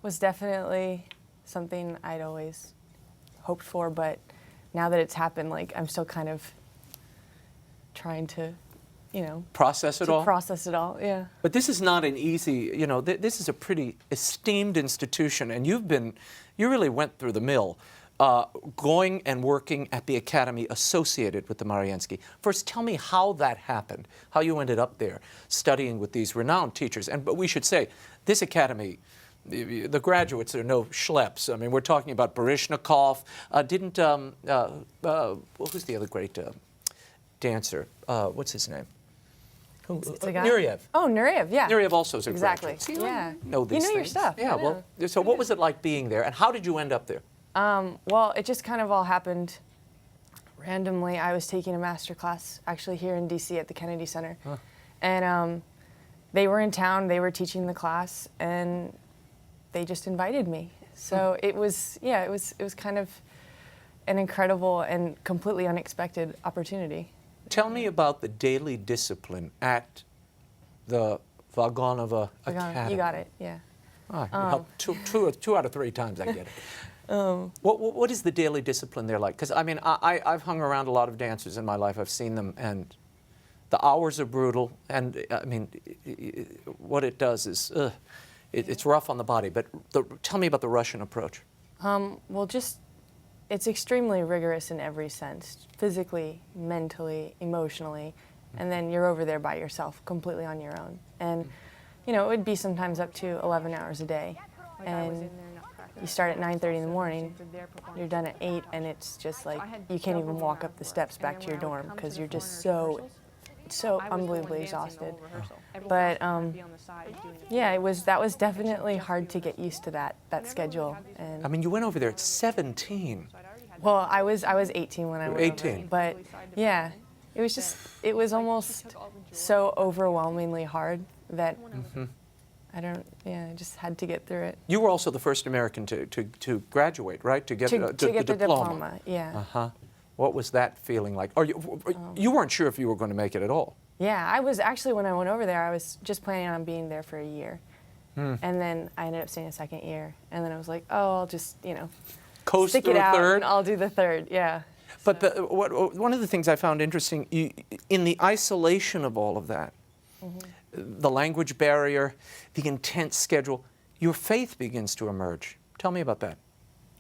Was definitely something I'd always hoped for, but now that it's happened, like, I'm still kind of trying to, Process it all? process it all, yeah. But this is not an easy, this is a pretty esteemed institution, and you really went through the mill, going and working at the academy associated with the Mariinsky. First, tell me how that happened, how you ended up there, studying with these renowned teachers. But we should say, this academy, the graduates are no schleps. I mean, we're talking about Baryshnikov. Who's the other great dancer? What's his name? It's a guy? Nureyev. Oh, Nureyev, yeah. Nureyev also is a Exactly. graduate. See, Yeah. you know these You know your things. stuff. Yeah, I well, so what was it like being there, and how did you end up there? Well, it just kind of all happened randomly. I was taking a master class actually here in DC at the Kennedy Center. Huh. And they were in town, they were teaching the class, and they just invited me. So it was kind of an incredible and completely unexpected opportunity. Tell me about the daily discipline at the Vaganova Academy. You got it, yeah. Ah, you helped two out of three times I get it. What is the daily discipline there like? Because, I mean, I've hung around a lot of dancers in my life. I've seen them, and the hours are brutal. And, I mean, what it does is, it's rough on the body. But tell me about the Russian approach. Well, it's extremely rigorous in every sense, physically, mentally, emotionally, and then you're over there by yourself, completely on your own. And, it would be sometimes up to 11 hours a day. And you start at 9:30 in the morning, you're done at 8, and it's just like, you can't even walk up the steps back to your dorm because you're just so unbelievably exhausted. But yeah, that was definitely hard to get used to that schedule. And I mean, you went over there at 17. well, I was 18 when I went 18. over, but yeah, it was almost so overwhelmingly hard that I just had to get through it. You were also the first American to graduate, right? To get To the get the diploma. diploma, yeah. Uh-huh. What was that feeling like? Or you weren't sure if you were going to make it at all. Yeah, I was actually, when I went over there, I was just planning on being there for a year. And then I ended up staying a second year. And then I was like, oh, I'll just, Coast stick through it out third. and I'll do the third, yeah. But one of the things I found interesting, in the isolation of all of that, the language barrier, the intense schedule, your faith begins to emerge. Tell me about that.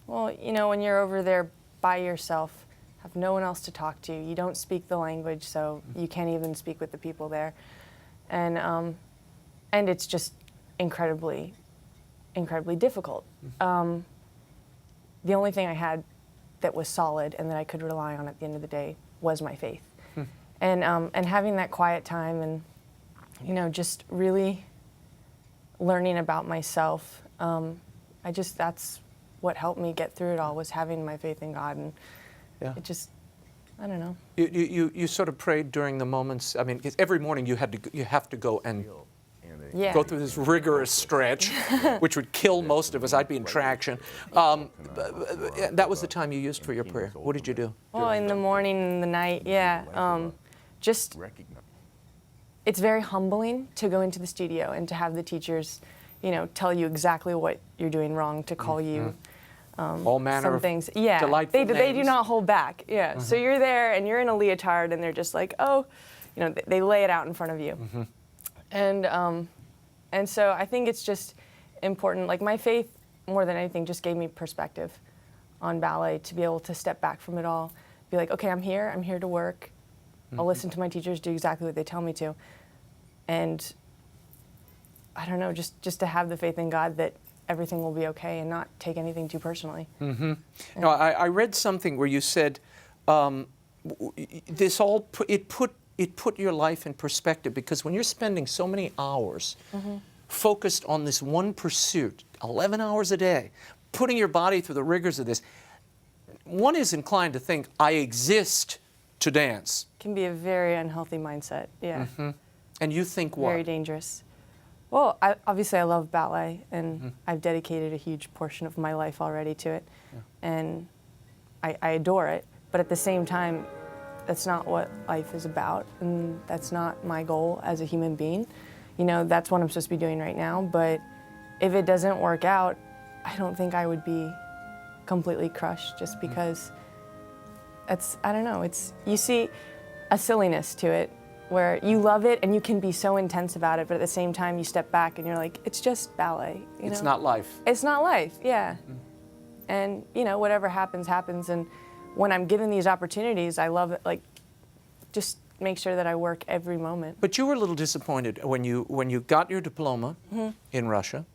Well, when you're over there by yourself, have no one else to talk to, you don't speak the language, so you can't even speak with the people there. And it's just incredibly, incredibly difficult. The only thing I had that was solid and that I could rely on at the end of the day was my faith. And having that quiet time and, just really learning about myself, that's what helped me get through it all, was having my faith in God. And it just, I don't know. You sort of prayed during the moments. I mean, 'cause every morning you have to go and go through this rigorous stretch, which would kill most of us. I'd be in traction. That was the time you used for your prayer. What did you do? Well, in the morning and the night, yeah. It's very humbling to go into the studio and to have the teachers, tell you exactly what you're doing wrong, to call you all manner some of things. Yeah, delightful they do names. not hold back. Yeah, so you're there and you're in a leotard and they're just like, oh, they lay it out in front of you. And so I think it's just important. Like, my faith, more than anything, just gave me perspective on ballet, to be able to step back from it all, be like, okay, I'm here to work. I'll listen to my teachers, do exactly what they tell me to. And I don't know, just to have the faith in God that everything will be okay and not take anything too personally. Now, I read something where you said this all it put your life in perspective, because when you're spending so many hours focused on this one pursuit, 11 hours a day, putting your body through the rigors of this, one is inclined to think, I exist to dance. Can be a very unhealthy mindset, yeah. And you think what? Very dangerous. Well, obviously I love ballet, and I've dedicated a huge portion of my life already to it, and I adore it, but at the same time, that's not what life is about, and that's not my goal as a human being. You know, that's what I'm supposed to be doing right now, but if it doesn't work out, I don't think I would be completely crushed, just because I don't know, you see a silliness to it, where you love it and you can be so intense about it, but at the same time you step back and you're like, it's just ballet. It's not life. It's not life, yeah. And you know, whatever happens, happens. And when I'm given these opportunities, I love it. Like, just make sure that I work every moment. But you were a little disappointed when you got your diploma in Russia,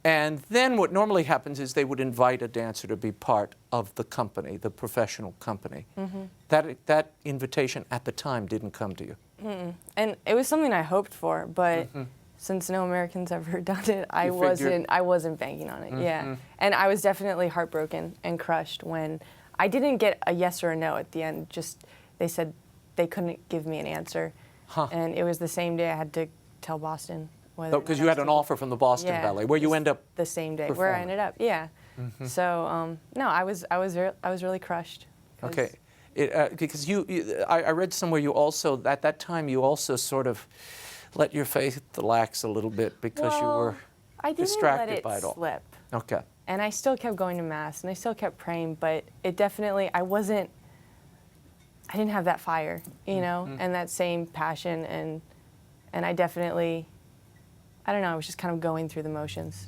and then what normally happens is they would invite a dancer to be part of the company, the professional company. That invitation at the time didn't come to you. And it was something I hoped for, but since no Americans ever done it, I wasn't banking on it. Yeah, and I was definitely heartbroken and crushed when I didn't get a yes or a no at the end. Just they said they couldn't give me an answer, and it was the same day I had to tell Boston. Because you had an offer from the Boston Ballet, where you end up the same day performing. where I ended up. Yeah. So no, I was really crushed. Okay. Because I read somewhere you also, at that time, you also sort of let your faith relax a little bit because you were distracted by it all. Slip. Okay. And I still kept going to Mass, and I still kept praying, but it definitely, I didn't have that fire, you know, and that same passion, and I definitely, I don't know, I was just kind of going through the motions.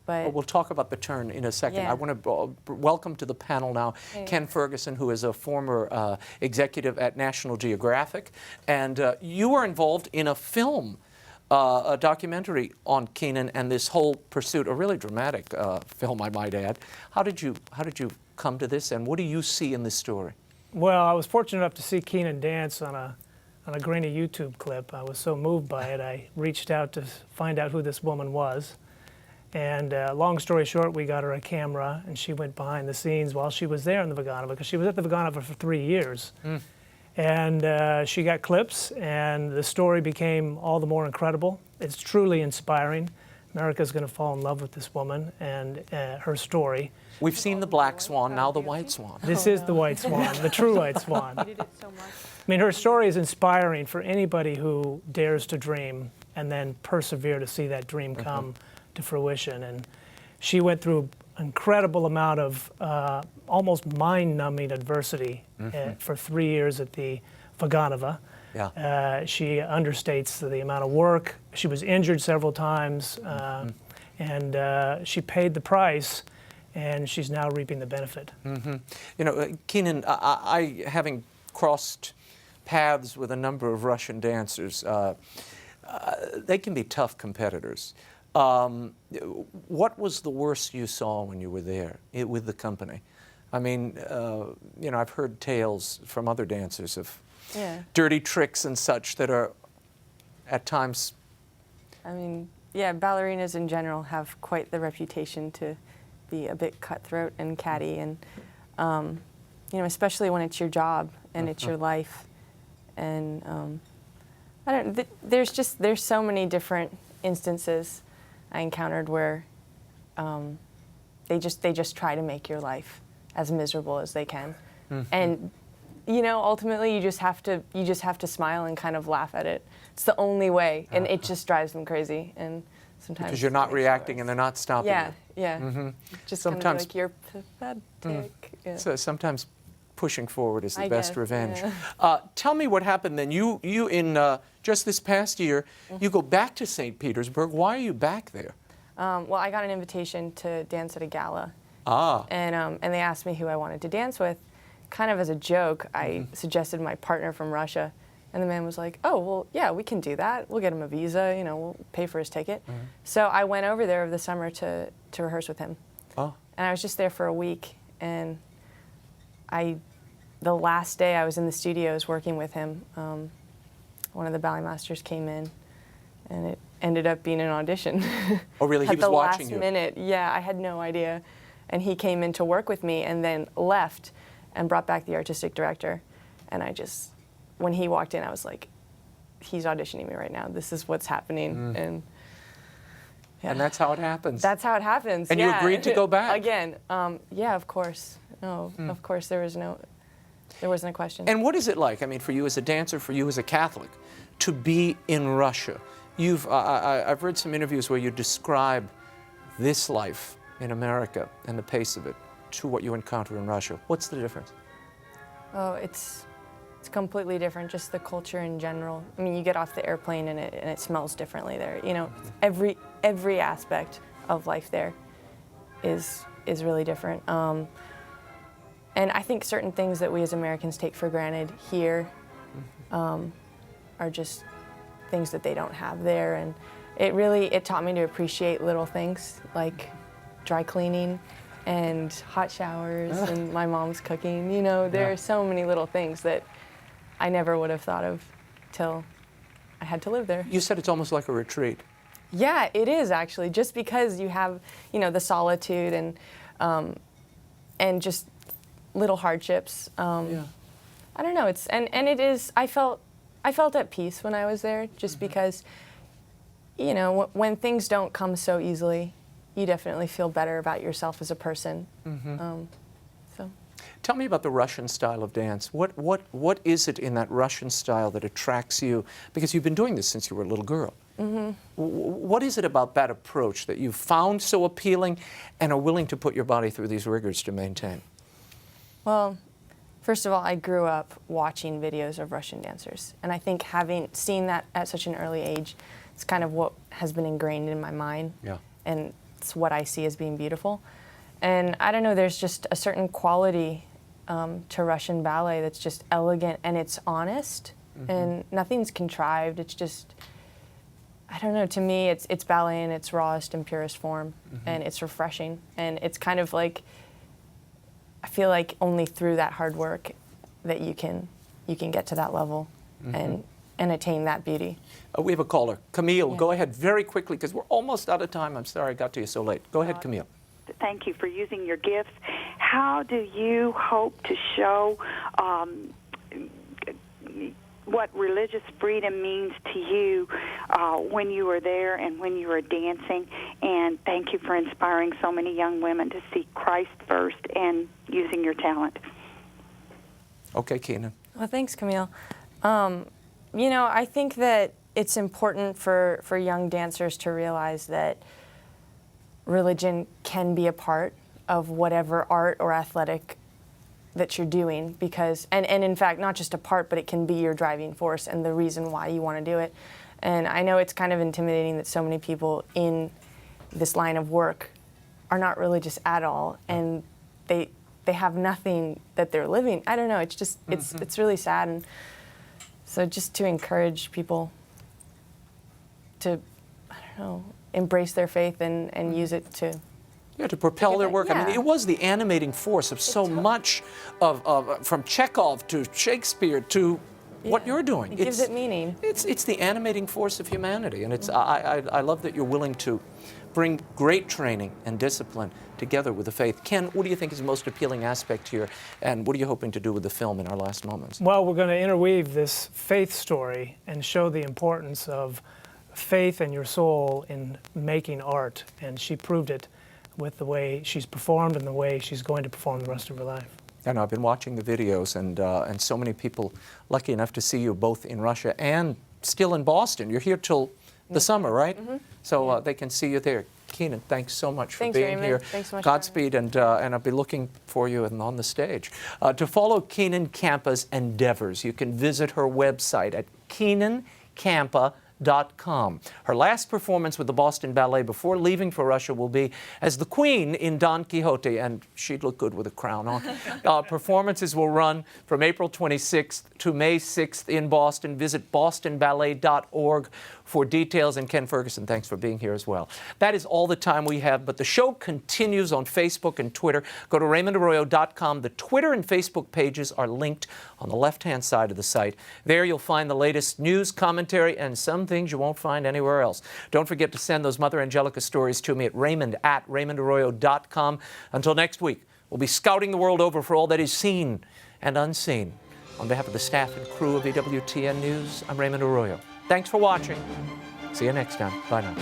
But well, we'll talk about the turn in a second. Yeah. I want to welcome to the panel now Ken Ferguson, who is a former executive at National Geographic. And you were involved in a film, a documentary on Kenan and this whole pursuit, a really dramatic film, I might add. How did you come to this, and what do you see in this story? Well, I was fortunate enough to see Kenan dance on a grainy YouTube clip. I was so moved by it, I reached out to find out who this woman was. And long story short, we got her a camera, and she went behind the scenes while she was there in the Vaganova, because she was at the Vaganova for 3 years. And she got clips, and the story became all the more incredible. It's truly inspiring. America's going to fall in love with this woman and her story. We've seen the black swan, now the white swan. This is the white swan, the true white swan. you did it so much. I mean, her story is inspiring for anybody who dares to dream and then persevere to see that dream come to fruition. And she went through an incredible amount of almost mind-numbing adversity for 3 years at the Vaganova. Yeah. She understates the amount of work. She was injured several times, and she paid the price, and she's now reaping the benefit. You know, Kenan, I having crossed paths with a number of Russian dancers, they can be tough competitors. What was the worst you saw when you were there with the company? I mean, you know, I've heard tales from other dancers of dirty tricks and such that are at times. I mean, yeah, ballerinas in general have quite the reputation to be a bit cutthroat and catty, and you know, especially when it's your job and it's your life, and I don't. There's so many different instances I encountered where they just try to make your life as miserable as they can, and you know, ultimately you just have to smile and kind of laugh at it. It's the only way, and it just drives them crazy. And sometimes because you're not reacting and they're not stopping you. Yeah. Just sometimes kind of like you're pathetic. Yeah. So sometimes pushing forward is the I best guess, revenge. yeah. Tell me what happened then. You in just this past year, you go back to St. Petersburg. Why are you back there? Well, I got an invitation to dance at a gala. And they asked me who I wanted to dance with. Kind of as a joke, I suggested my partner from Russia, and the man was like, "Oh, well, yeah, we can do that. We'll get him a visa. You know, we'll pay for his ticket." So I went over there over the summer to rehearse with him. And I was just there for a week, and the the last day I was in the studios working with him, one of the ballet masters came in, and it ended up being an audition. Oh, really? He was watching you? At the last minute, yeah, I had no idea. And he came in to work with me and then left and brought back the artistic director. And I just, when he walked in, I was like, he's auditioning me right now. This is what's happening. And yeah. And that's how it happens. That's how it happens. And yeah. you agreed to go back? Again, yeah, of course. No, of course there wasn't a question. And what is it like, I mean, for you as a dancer, for you as a Catholic, to be in Russia? I've read some interviews where you describe this life in America and the pace of it to what you encounter in Russia. What's the difference? Oh, it's completely different, just the culture in general. I mean, you get off the airplane and it smells differently there. You know, every aspect of life there is really different. And I think certain things that we as Americans take for granted here are just things that they don't have there. And it taught me to appreciate little things like dry cleaning and hot showers and my mom's cooking. You know, there are so many little things that I never would have thought of till I had to live there. You said it's almost like a retreat. Yeah, it is actually, just because you have, you know, the solitude and just little hardships. I don't know. And it is. I felt at peace when I was there, just because, you know, when things don't come so easily, you definitely feel better about yourself as a person. So. Tell me about the Russian style of dance. What is it in that Russian style that attracts you? Because you've been doing this since you were a little girl. What is it about that approach that you've found so appealing and are willing to put your body through these rigors to maintain? Well, first of all, I grew up watching videos of Russian dancers. And I think having seen that at such an early age, it's kind of what has been ingrained in my mind. Yeah. And it's what I see as being beautiful. And I don't know, there's just a certain quality to Russian ballet that's just elegant and it's honest and nothing's contrived. It's just, I don't know, to me it's ballet in its rawest and purest form, and it's refreshing. And it's kind of like, I feel like only through that hard work that you can get to that level and attain that beauty. We have a caller. Camille, go ahead very quickly because we're almost out of time. I'm sorry I got to you so late. Go ahead, Camille. Thank you for using your gifts. How do you hope to show what religious freedom means to you when you are there and when you are dancing? And thank you for inspiring so many young women to seek Christ first and using your talent. Okay, Kenan. Well, thanks, Camille. You know, I think that it's important for young dancers to realize that religion can be a part of whatever art or athletic that you're doing, because, and in fact, not just a part, but it can be your driving force and the reason why you want to do it. And I know it's kind of intimidating that so many people in this line of work are not religious at all, and they have nothing that they're living. I don't know, it's just, it's really sad. And so just to encourage people to, I don't know, embrace their faith and use it to... Yeah, to propel their work. I mean, it was the animating force of so much of from Chekhov to Shakespeare to what you're doing. It gives it meaning. It's the animating force of humanity, and it's I love that you're willing to bring great training and discipline together with the faith. Ken, what do you think is the most appealing aspect here, and what are you hoping to do with the film in our last moments? Well, we're going to interweave this faith story and show the importance of faith and your soul in making art, and she proved it with the way she's performed and the way she's going to perform the rest of her life. And I've been watching the videos, and so many people lucky enough to see you both in Russia and still in Boston. You're here till the summer, right? So they can see you there. Keenan, thanks so much for being Raymond. here. Thanks so much. Godspeed, and I'll be looking for you on the stage. To follow Kenan Campa's endeavors, you can visit her website at KenanCampa.com. Her last performance with the Boston Ballet before leaving for Russia will be as the Queen in Don Quixote, and she'd look good with a crown on. Performances will run from April 26th to May 6th in Boston. Visit bostonballet.org for details. And Ken Ferguson, thanks for being here as well. That is all the time we have, but the show continues on Facebook and Twitter. Go to RaymondArroyo.com. The Twitter and Facebook pages are linked on the left-hand side of the site. There you'll find the latest news, commentary, and some things you won't find anywhere else. Don't forget to send those Mother Angelica stories to me at Raymond@RaymondArroyo.com. Until next week, we'll be scouting the world over for all that is seen and unseen. On behalf of the staff and crew of EWTN News, I'm Raymond Arroyo. Thanks for watching. See you next time. Bye now.